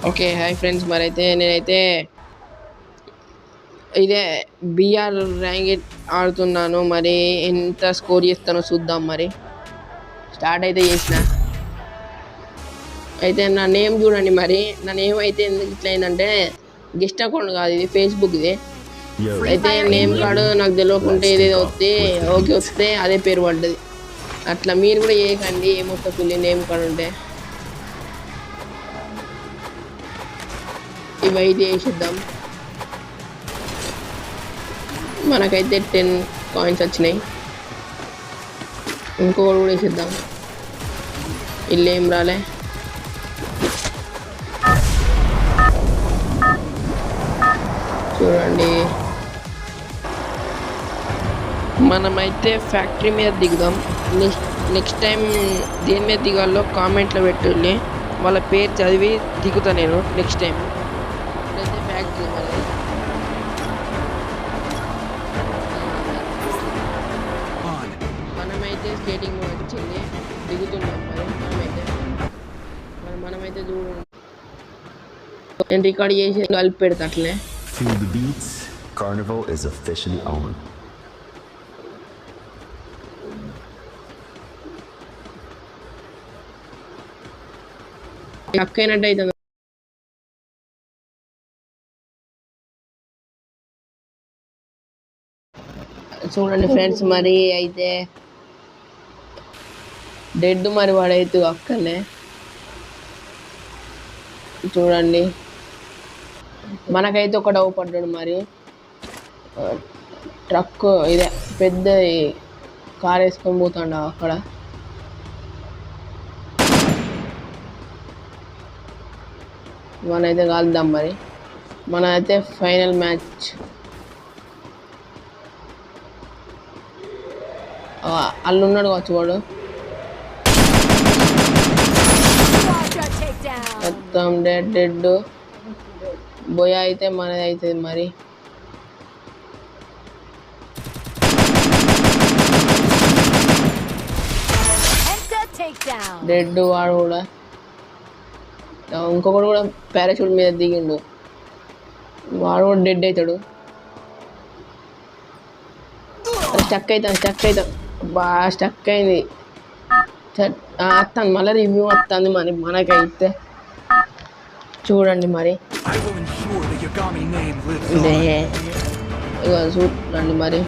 Okay hi friends, మరైతే నేనైతే ఇదే బిఆర్ ర్యాంక్ ఆడుతున్నాను. మరి ఎంత స్కోర్ చేస్తానో చూద్దాం. మరి స్టార్ట్ అయితే చేసిన. అయితే నా నేమ్ చూడండి. మరి నా నేమ్ అయితే ఎందుకు ఇట్లా అయిందంటే గెస్ట్ అకౌంట్ కాదు, ఇది ఫేస్బుక్ది. అయితే నేమ్ కార్డు నాకు తెలియకుంటే ఏదేదో వస్తే ఓకే వస్తే అదే పేరు పడ్డది. అట్లా మీరు కూడా చేయకండి, ఏమొస్తుంది నేమ్ కార్డు ఉంటే. ఇవి అయితే వేసిద్దాం. మనకైతే 10 కాయిన్స్ వచ్చినాయి. ఇంకొకటి కూడా వేసిద్దాం. ఇల్లు ఏం రాలే. చూడండి, మనమైతే ఫ్యాక్టరీ మీద దిగుదాం. నెక్స్ట్ టైం దేని మీద దిగాలో కామెంట్లో పెట్టుల్లి, వాళ్ళ పేరు చదివి దిగుతా నేను నెక్స్ట్ టైం. ఇప్పుడైతే ఫ్యాక్టరీ మనమైతే స్కేటింగ్ వచ్చింది, దిగుతున్నాం. మరి మనమైతే చూడండి, నేను రికార్డ్ చేసి కలిపి పెడతా అట్లనే. Feel the beats. Carnival is officially on. అక్కైనట్టు అవుతుంది. చూడండి ఫ్రెండ్స్, మరి అయితే డెడ్ మరి వాడైతే అక్కనే. చూడండి, మనకైతే ఒక డవ్ పడ్డాడు. మరి ట్రక్ ఇదే పెద్ద కార్ వేసుకొని పోతాడు అక్కడ. మనైతే కాల్దాం. మరి మనైతే ఫైనల్ మ్యాచ్. అల్లున్నాడు కావచ్చు వాడు. మొత్తం డెడ్. బోయా అయితే మనది అవుతుంది. మరి డెడ్ వాడు కూడా. ఇంకొకడు కూడా పారాషూట్ మీద దిగిండు, వాడు కూడా డెడ్ అవుతాడు. స్టక్ అవుతాను బాగా స్టక్ అయింది. వస్తాను మళ్ళీ రివ్యూ వస్తుంది. మరి మనకైతే చూడండి, మరి ఇక చూడండి. మరి